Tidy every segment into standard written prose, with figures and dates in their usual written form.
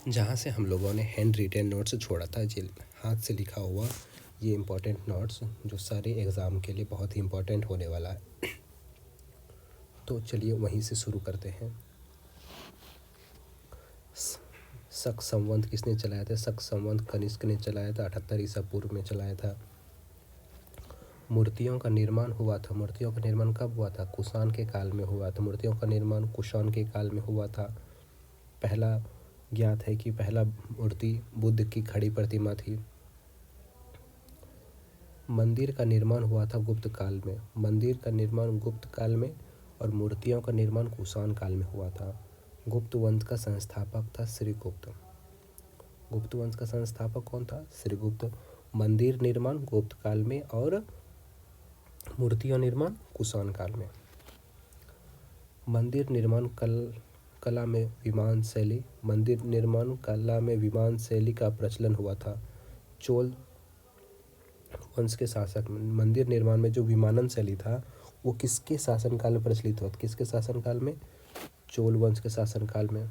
जहाँ से हम लोगों ने हैंड रिटेन नोट्स छोड़ा था, जिन हाथ से लिखा हुआ ये इम्पोर्टेंट नोट्स जो सारे एग्ज़ाम के लिए बहुत ही इम्पोर्टेंट होने वाला है। तो चलिए वहीं से शुरू करते हैं। शक संवत किसने चलाया था? शक संवत कनिष्क ने चलाया था, 78 ईसा पूर्व में चलाया था। मूर्तियों का निर्माण हुआ था, मूर्तियों का निर्माण कब हुआ था? कुषाण के काल में हुआ था। मूर्तियों का निर्माण कुषाण के काल में हुआ था। पहला ज्ञात है कि पहला मूर्ति बुद्ध की खड़ी प्रतिमा थी। मंदिर का निर्माण हुआ था गुप्त काल में, मंदिर का निर्माण गुप्त काल में, और मूर्तियों का निर्माण कुषाण काल में हुआ था। गुप्त वंश का संस्थापक था श्रीगुप्त। गुप्त वंश का संस्थापक कौन था? श्रीगुप्त। मंदिर निर्माण गुप्त काल में और मूर्तियों निर्माण कुषाण काल में। मंदिर निर्माण कला में विमान शैली, मंदिर निर्माण कला में विमान शैली का प्रचलन हुआ था चोल वंश के शासक में। मंदिर निर्माण में जो विमानन शैली था वो किसके शासनकाल में प्रचलित हुआ? किसके शासनकाल में? चोल वंश के शासनकाल में।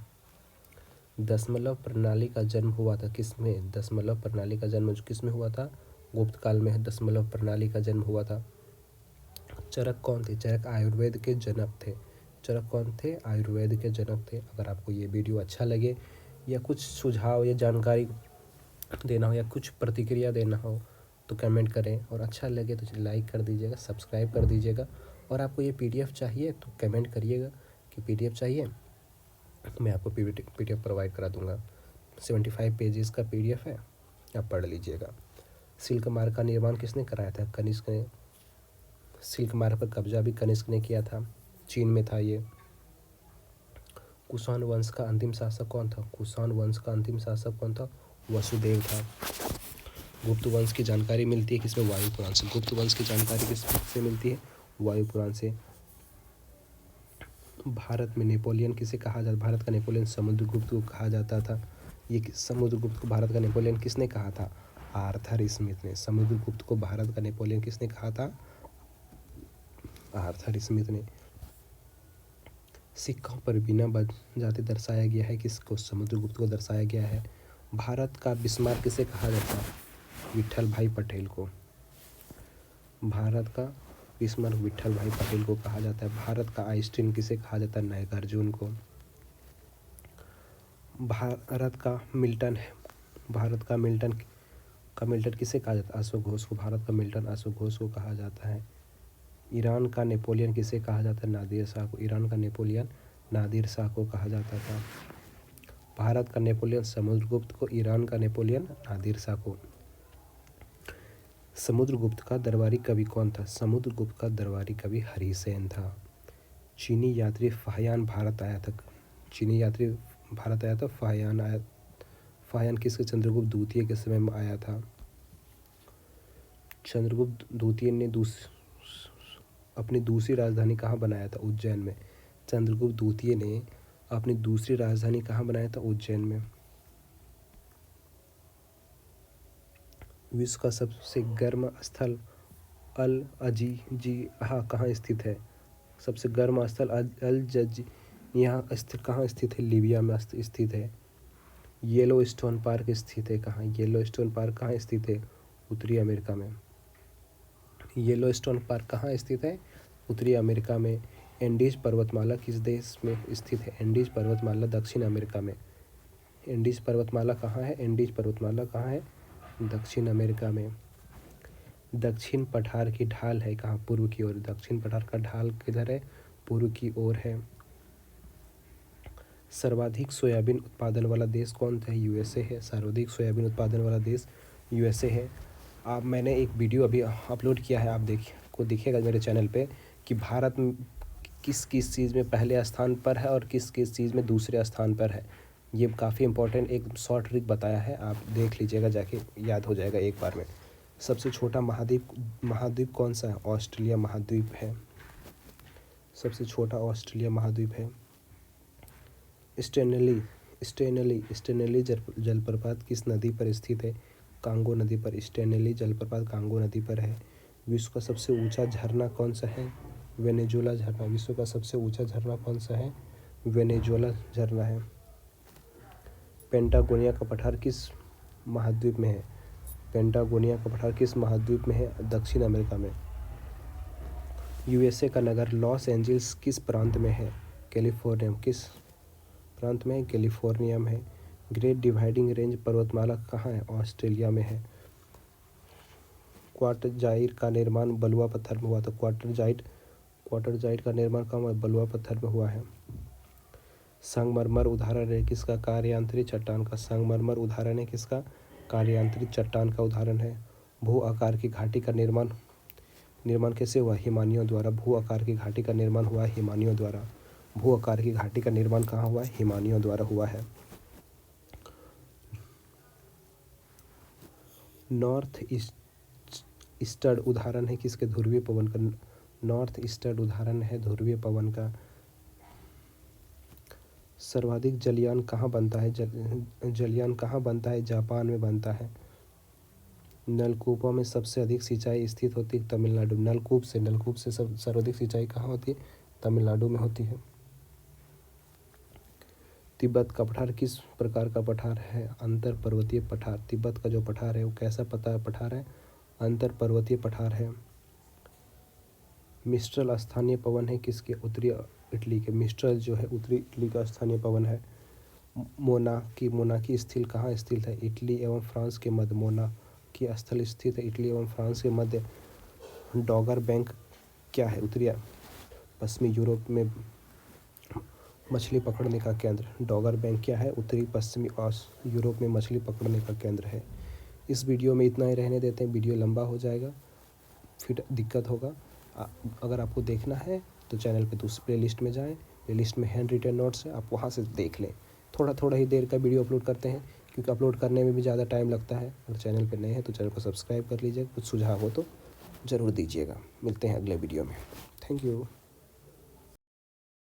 दशमलव प्रणाली का जन्म हुआ था किसमें? दशमलव प्रणाली का जन्म किसमें हुआ था? गुप्त काल में दशमलव प्रणाली का जन्म हुआ था। चरक कौन थे? चरक आयुर्वेद के जनक थे। चरक कौन थे? आयुर्वेद के जनक थे। अगर आपको ये वीडियो अच्छा लगे या कुछ सुझाव या जानकारी देना हो या कुछ प्रतिक्रिया देना हो तो कमेंट करें, और अच्छा लगे तो लाइक कर दीजिएगा, सब्सक्राइब कर दीजिएगा। और आपको ये पीडीएफ चाहिए तो कमेंट करिएगा कि पीडीएफ चाहिए, मैं आपको पीडीएफ प्रोवाइड करा दूंगा। 75 पेजेस का पीडीएफ है, आप पढ़ लीजिएगा। सिल्क मार्ग का निर्माण किसने कराया था? कनिष्क ने। सिल्क मार्ग पर कब्जा भी कनिष्क ने किया था, चीन में था ये। कुषाण वंश का अंतिम शासक कौन था? कुषाण वंश का अंतिम शासक कौन था? वसुदेव था। गुप्त वंश की जानकारी मिलती है किसमें? वायु पुराण से। गुप्त वंश की जानकारी किससे मिलती है? वायु पुराण से। भारत में नेपोलियन किसे कहा जाता? भारत का नेपोलियन समुद्रगुप्त को कहा जाता था। ये समुद्रगुप्त को भारत का नेपोलियन किसने कहा था? आर्थर स्मिथ ने। समुद्रगुप्त को भारत का नेपोलियन किसने कहा था? आर्थर स्मिथ ने। सिक्कों पर बिना बजाते दर्शाया गया है किसको? समुद्रगुप्त को दर्शाया गया है। भारत का बिस्मार्क किसे कहा जाता है? विट्ठल भाई पटेल को। भारत का बिस्मार्क विट्ठल भाई पटेल को कहा जाता है। भारत का आइंस्टीन किसे कहा जाता है? नागार्जुन को। भारत का मिल्टन है, भारत का मिल्टन किसे कहा जाता है? अशोक घोष को। भारत का मिल्टन अशोक घोष को कहा जाता है। ईरान का नेपोलियन किसे कहा जाता है? नादिर शाह को। ईरान का नेपोलियन नादिर शाह को कहा जाता था। भारत का नेपोलियन समुद्रगुप्त को, ईरान का नेपोलियन नादिर शाह को। समुद्रगुप्त का दरबारी कवि कौन था? समुद्रगुप्त का दरबारी कवि हरिसेन था। चीनी यात्री फाहियान भारत आया था। चीनी यात्री भारत आया था, फाहियान आया। फाहियान किसके? चंद्रगुप्त द्वितीय के समय में आया था। चंद्रगुप्त द्वितीय ने अपनी दूसरी राजधानी कहाँ बनाया था? उज्जैन में। चंद्रगुप्त द्वितीय ने अपनी दूसरी राजधानी कहाँ बनाया था? उज्जैन में। विश्व का सबसे गर्म स्थल अल अजीजिया कहाँ स्थित है? सबसे गर्म स्थल अल जजिया स्थित कहाँ स्थित है? लीबिया में स्थित है। येलो स्टोन पार्क स्थित है कहाँ? येलो स्टोन पार्क कहाँ स्थित है? उत्तरी अमेरिका में। येलो स्टोन पार्क कहाँ स्थित है? उत्तरी अमेरिका में। एंडीज पर्वतमाला किस देश में स्थित है? एंडीज पर्वतमाला दक्षिण अमेरिका में। एंडीज पर्वतमाला कहाँ है? एंडीज पर्वतमाला कहाँ है? दक्षिण अमेरिका में। दक्षिण पठार की ढाल है कहाँ? पूर्व की ओर। दक्षिण पठार का ढाल किधर है? पूर्व की ओर है। सर्वाधिक सोयाबीन उत्पादन वाला देश कौन सा है? यूएसए है। सर्वाधिक सोयाबीन उत्पादन वाला देश यूएसए है। आप मैंने एक वीडियो अभी अपलोड किया है, आप दिखेगा मेरे चैनल पे कि भारत किस किस चीज़ में पहले स्थान पर है और किस किस चीज़ में दूसरे स्थान पर है। ये काफ़ी इंपॉर्टेंट एक शॉर्ट ट्रिक बताया है, आप देख लीजिएगा जाके, याद हो जाएगा एक बार में। सबसे छोटा महाद्वीप कौन सा है? ऑस्ट्रेलिया महाद्वीप है। सबसे छोटा ऑस्ट्रेलिया महाद्वीप है। स्टेनली जलप्रपात किस नदी पर स्थित है? कांगो नदी पर। स्टेनली जलप्रपात कांगो नदी पर है। विश्व का सबसे ऊंचा झरना कौन सा है? वेनेजुएला झरना। विश्व का सबसे ऊंचा झरना कौन सा है? वेनेजुएला झरना है। पेंटागोनिया का पठार किस महाद्वीप में है? पेंटागोनिया का पठार किस महाद्वीप में है? दक्षिण अमेरिका में। यूएसए का नगर लॉस एंजल्स किस प्रांत में है? कैलिफोर्निया। किस प्रांत में? कैलिफोर्निया में है। ग्रेट डिवाइडिंग रेंज पर्वतमाला कहाँ है? ऑस्ट्रेलिया में है। क्वार्टजाइट का निर्माण बलुआ पत्थर में हुआ था। क्वार्टरजाइट का निर्माण कहाँ हुआ? बलुआ पत्थर में हुआ है। संगमरमर उदाहरण है किसका? कार्यांतरित चट्टान का। संगमरमर उदाहरण है किसका? कार्यांतरित चट्टान का उदाहरण है। भू आकार की घाटी का निर्माण कैसे हुआ? हिमानियों द्वारा। भू आकार की घाटी का निर्माण हुआ हिमानियों द्वारा। भू आकार की घाटी का निर्माण कहाँ हुआ? हिमानियों द्वारा हुआ है। नॉर्थ ईस्टर्ड उदाहरण है किसके? ध्रुवीय पवन का। नॉर्थ ईस्टर्ड उदाहरण है ध्रुवीय पवन का। सर्वाधिक जलयान कहाँ बनता है? जलयान कहाँ बनता है? जापान में बनता है। नलकूपों में सबसे अधिक सिंचाई स्थित होती है तमिलनाडु। नलकूप से सर्वाधिक सिंचाई कहाँ होती है? तमिलनाडु में होती है। तिब्बत का पठार किस प्रकार का पठार है? अंतर पर्वतीय पठार। तिब्बत का जो पठार है वो कैसा पठार है? अंतर पर्वतीय पठार है। मिस्ट्रल स्थानीय पवन है किसके? उत्तरी इटली के। मिस्ट्रल जो है उत्तरी इटली का स्थानीय पवन है। मोनाकी स्थल कहाँ स्थित है? इटली एवं फ्रांस के मध्य। मोनाकी स्थल स्थित है इटली एवं फ्रांस के मध्य। डॉगर बैंक क्या है? उत्तरी पश्चिमी यूरोप में मछली पकड़ने का केंद्र। डॉगर बैंक क्या है? उत्तरी पश्चिमी यूरोप में मछली पकड़ने का केंद्र है। इस वीडियो में इतना ही रहने देते हैं, वीडियो लंबा हो जाएगा, फिर दिक्कत होगा। अगर आपको देखना है तो चैनल पे दूसरी प्लेलिस्ट में जाएं। प्लेलिस्ट में हैंड रिटन नोट्स है, आप वहाँ से देख लें। थोड़ा ही देर का वीडियो अपलोड करते हैं क्योंकि अपलोड करने में भी ज़्यादा टाइम लगता है। अगर चैनल पे नए हैं तो चैनल को सब्सक्राइब कर लीजिएगा। कुछ सुझाव हो तो ज़रूर दीजिएगा। मिलते हैं अगले वीडियो में। Thank you.